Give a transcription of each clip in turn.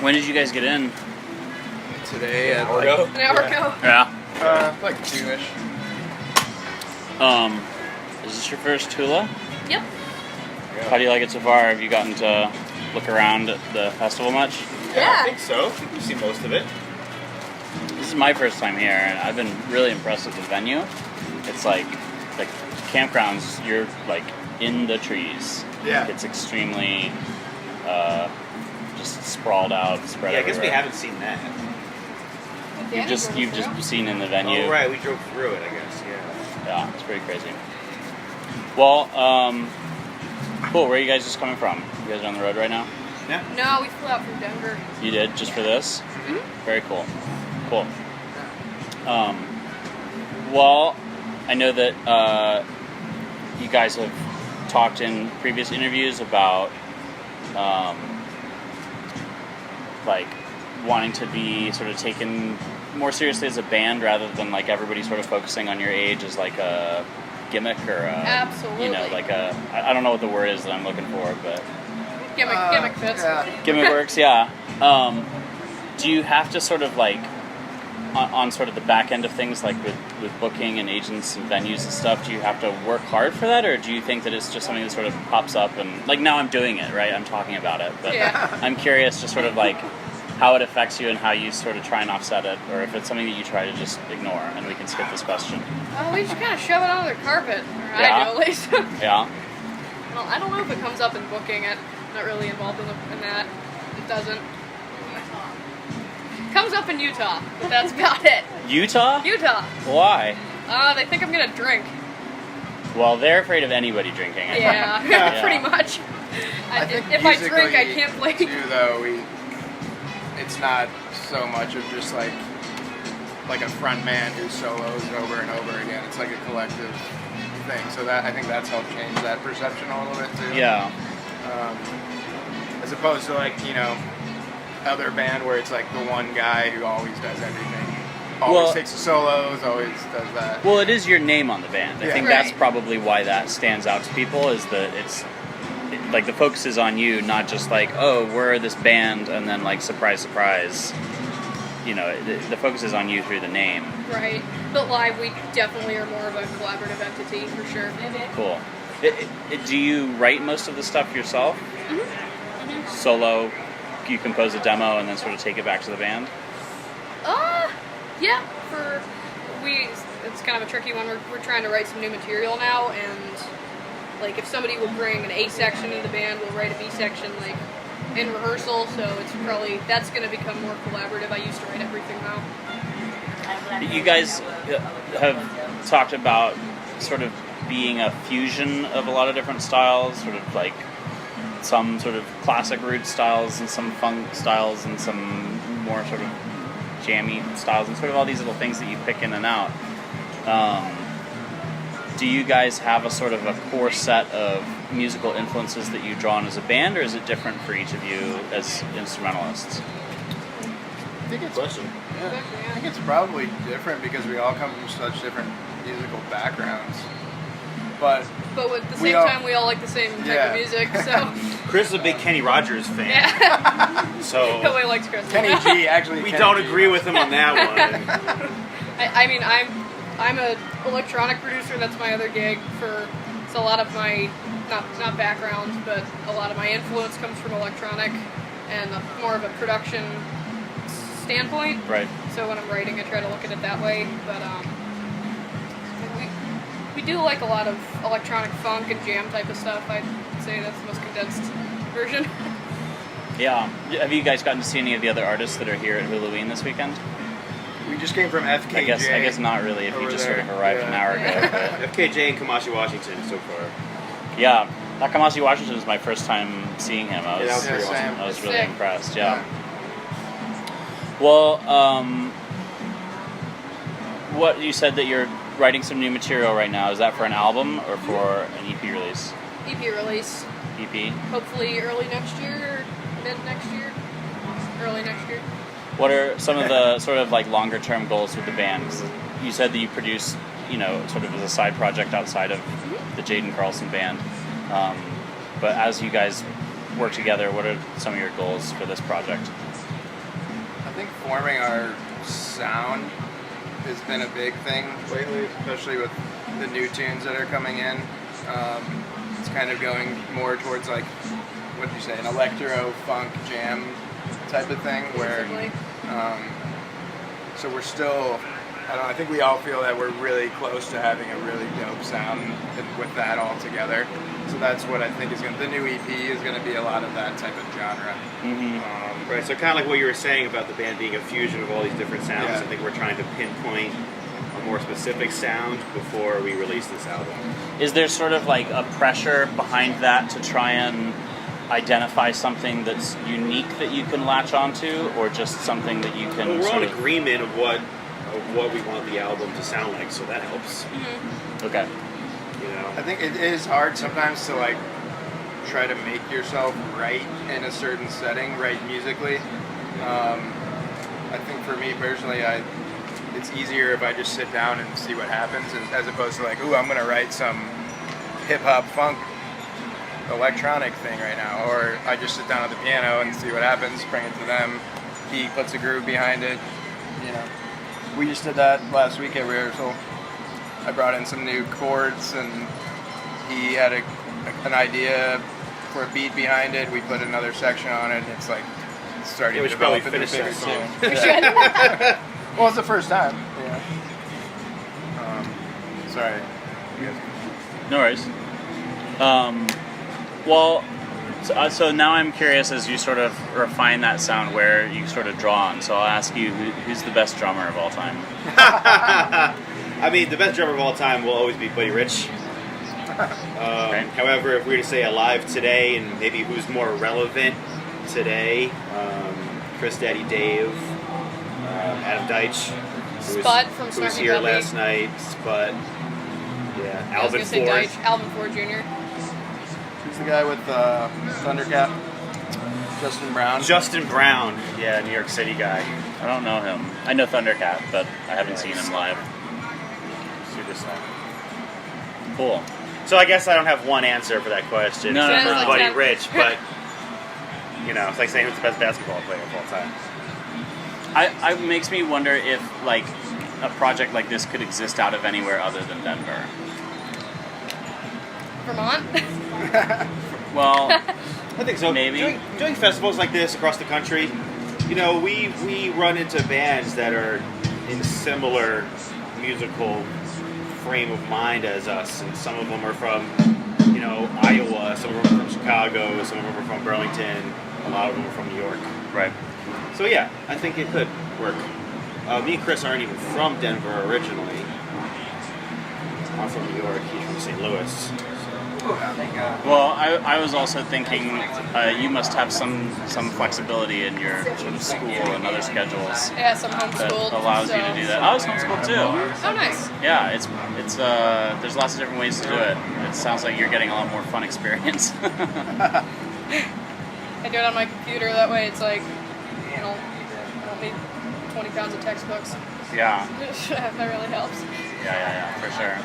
When did you guys get in? Today An hour ago. An hour ago. Yeah. like 2-ish. Is this your first Hula? Yep. How do you like it so far? Have you gotten to look around at the festival much? Yeah. I think so. I think we've seen most of it. This is my first time here, and I've been really impressed with the venue. It's like campgrounds, you're like in the trees. Yeah. It's extremely just sprawled out, spread Yeah, I guess we everywhere. haven't seen that. You've just seen in the venue. Oh, right. We drove through it, I guess. Yeah. Yeah, it's pretty crazy. Well, cool. Where are you guys just coming from? You guys are on the road right now? Yeah. No, we flew out from Denver. You did, just for this? Mm-hmm. Very cool. Cool. Well, I know that you guys have talked in previous interviews about like wanting to be sort of taken more seriously as a band rather than like everybody sort of focusing on your age as like a gimmick or a, Absolutely. you know, like a, I don't know what the word is that I'm looking for, but Gimmick fits. Yeah. gimmick works, yeah. Do you have to sort of like on sort of the back end of things, like with booking and agents and venues and stuff, do you have to work hard for that, or do you think that it's just something that sort of pops up and like now I'm doing it, right? I'm talking about it, but Yeah. I'm curious just sort of like how it affects you and how you sort of try and offset it, or if it's something that you try to just ignore, and we can skip this question. We just kind of shove it under the carpet. Or Yeah. I do, at least. Yeah? Well, I don't know if it comes up in booking it. Not really involved in that. It doesn't. Comes up in Utah, but that's about it. Utah? Utah. Why? They think I'm gonna drink. Well, they're afraid of anybody drinking. Yeah, Yeah. pretty much. I think if I drink, I musically, can't play. Too, though, it's not so much of just like a front man who solos over and over again. It's like a collective thing. So that I think that's helped change that perception a little bit too. Yeah. As opposed to like, other band where it's like the one guy who always does everything. Always takes the solos, always does that. Well, it is your name on the band. I think Right. that's probably why that stands out to people, is that like the focus is on you, not just like, oh, we're this band, and then like surprise, surprise. The focus is on you through the name. Right. But live, we definitely are more of a collaborative entity, for sure. Cool. Do you write most of the stuff yourself? Mm-hmm. Solo, you compose a demo and then sort of take it back to the band? Yeah. It's kind of a tricky one. We're trying to write some new material now, and like if somebody will bring an A section in the band, we'll write a B section like in rehearsal. So that's going to become more collaborative. I used to write everything now. You guys have talked about sort of being a fusion of a lot of different styles, sort of like some sort of classic roots styles and some funk styles and some more sort of jammy styles and sort of all these little things that you pick in and out. Do you guys have a sort of a core set of musical influences that you draw on as a band, or is it different for each of you as instrumentalists? I think it's Question. Yeah, I think it's probably different because we all come from such different musical backgrounds. But at the same time, we all like the same type of music, so... Chris is a big Kenny Rogers fan. Yeah. So Nobody likes Chris. Kenny G, actually. we Kenny don't G. agree with him on that one. I mean, I'm an electronic producer. That's my other gig. So a lot of my not background, but a lot of my influence comes from electronic and more of a production standpoint. Right. So when I'm writing, I try to look at it that way. But we do like a lot of electronic funk and jam type of stuff. I'd say that's the most condensed version. Yeah. Have you guys gotten to see any of the other artists that are here at Hulaween this weekend? We just came from FKJ. I guess not really, if you just sort of arrived an hour ago. But FKJ and Kamashi Washington so far. yeah, Kamashi Washington was my first time seeing him. I was, that was pretty awesome. I was really Sick. impressed. Yeah. Well, what you said that you're writing some new material right now. Is that for an album or for an EP release? EP release. EP. Hopefully early next year or mid next year. Early next year. What are some of the sort of like longer term goals with the band? 'Cause you said that you produce, sort of as a side project outside of the Jaden Carlson band. But as you guys work together? What are some of your goals for this project? I think forming our sound has been a big thing lately, especially with the new tunes that are coming in. It's kind of going more towards like, what did you say, an electro funk jam type of thing where, so we're still, I think we all feel that we're really close to having a really dope sound with that all together. So that's what I think is the new EP is going to be a lot of that type of genre. Mm-hmm. Right, so kind of like what you were saying about the band being a fusion of all these different sounds. Yeah. I think we're trying to pinpoint a more specific sound before we release this album. Is there sort of like a pressure behind that to try and identify something that's unique that you can latch onto, or just something that you can? Well, we're sort on of... agreement of what we want the album to sound like, so that helps. Mm-hmm. Okay. You know, I think it is hard sometimes to like try to make yourself right in a certain setting, right musically. I think for me personally, it's easier if I just sit down and see what happens, as opposed to like, ooh, I'm gonna write some hip hop funk electronic thing right now, or I just sit down at the piano and see what happens, bring it to them. He puts a groove behind it. You know, we just did that last week at rehearsal. I brought in some new chords, and he had an idea for a beat behind it. We put another section on it, and it's like starting we to should probably develop into finish bigger that song. tune. We should. Well, it's the first time. Yeah. Sorry. No worries. Well, so now I'm curious, as you sort of refine that sound, where you sort of draw on. So I'll ask you, who's the best drummer of all time? I mean, the best drummer of all time will always be Buddy Rich. Okay. However, if we were to say alive today, and maybe who's more relevant today, Chris Daddy Dave, Adam Deitch, Spud from who Smart was and here Grubby. last night, Spud, yeah, I was Alvin gonna say Ford. Deitch, Alvin Ford Jr. Who's the guy with Thundercat? Justin Brown. Justin Brown, yeah, New York City guy. I don't know him. I know Thundercat, but I haven't seen him live. Super sad. Cool. So I guess I don't have one answer for that question. No, except no, for no. Buddy Rich, but you know, it's like saying who's the best basketball player of all time. I makes me wonder if like a project like this could exist out of anywhere other than Denver. Vermont. Well, I think so. Maybe. Doing festivals like this across the country, you know, we run into bands that are in similar musical frame of mind as us, and some of them are from, you know, Iowa, some of them are from Chicago, some of them are from Burlington, a lot of them are from New York. right. So yeah, I think it could work. Me and Chris aren't even from Denver originally. I'm from New York, he's from St. Louis. Well, I was also thinking you must have some flexibility in your sort of school and other schedules Yeah, some that homeschooled. allows you to so- do that. I was homeschooled too. Oh, nice. Yeah, it's there's lots of different ways to do it. It sounds like you're getting a lot more fun experience. I do it on my computer. That way, it's like, you know, I don't need 20 pounds of textbooks. Yeah, That really helps. yeah, for sure.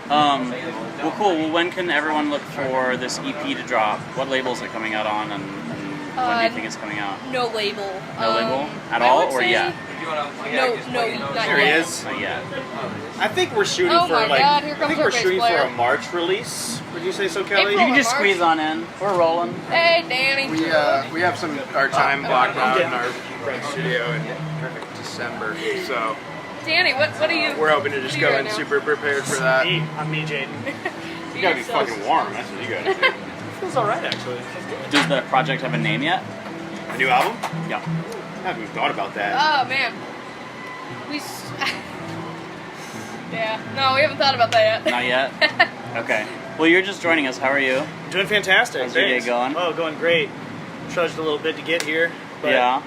Well, cool. Well, when can everyone look for this EP to drop? What label is it coming out on, and when do you think it's coming out? No label. No label at I all, would or say yet? No, not There he yet. is. Not yet. I think we're shooting Oh for my like. God, here I comes think our we're bass shooting player. for a March release. Would you say so, Kelly? You April. can just March? squeeze on in. We're rolling. Hey, Danny. We have our time blocked out in our friend's studio in December, so Danny, what are you? we're hoping to just go in now? super prepared for that. I'm me, Jaden. You gotta be fucking warm. That's what you gotta do. Feels alright, actually. Feels good. Does the project have a name yet? A new album? Yeah. I haven't even thought about that. Oh man, yeah. No, we haven't thought about that yet. Not yet. Okay. Well, you're just joining us. How are you? Doing fantastic. How's your day thanks. going? Oh, going great. Trudged a little bit to get here, but Yeah.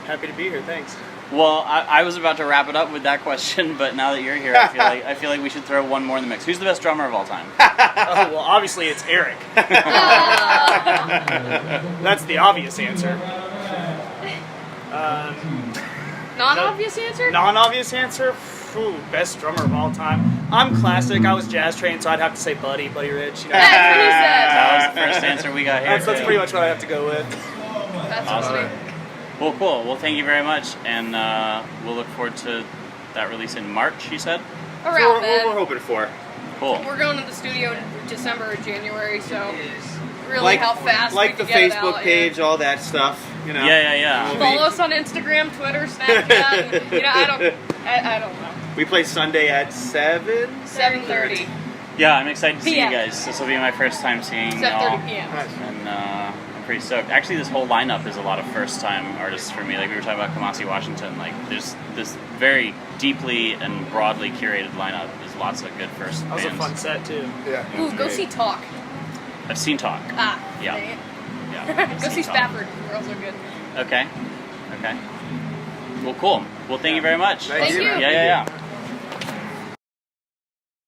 happy to be here. Thanks. Well, I was about to wrap it up with that question, but now that you're here, I feel like we should throw one more in the mix. Who's the best drummer of all time? Oh, well, obviously it's Eric. That's the obvious answer. Non-obvious answer? Non-obvious answer? best drummer of all time. I'm classic. I was jazz trained, so I'd have to say Buddy Rich. You know? That's what he said. That was the first answer we got here. That's pretty much what I have to go with. That's Awesome. funny. Well, cool. Well, thank you very much, and we'll look forward to that release in March. You said. Around then. We're hoping for. Cool. We're going to the studio in December or January, so really Like- how fast Like we the can get Facebook it out, page, all that stuff. You know. Yeah. We'll Follow be- us on Instagram, Twitter, Snapchat. And, I don't know. We play Sunday at 7. 7:30. Yeah, I'm excited to see PM. you guys. This will be my first time seeing y'all, 7:30 p.m. and I'm pretty stoked. Actually, this whole lineup is a lot of first-time artists for me. Like we were talking about Kamasi Washington. Like there's this very deeply and broadly curated lineup. There's lots of good first That was a bands. fun set too. Yeah. Ooh, go see Talk. I've seen Talk. Ah, Yeah. dang it. Yeah. I've Go see seen Talk. Spafford. We're also good. Okay. Well, cool. Well, thank you very much. Thank you. Yeah.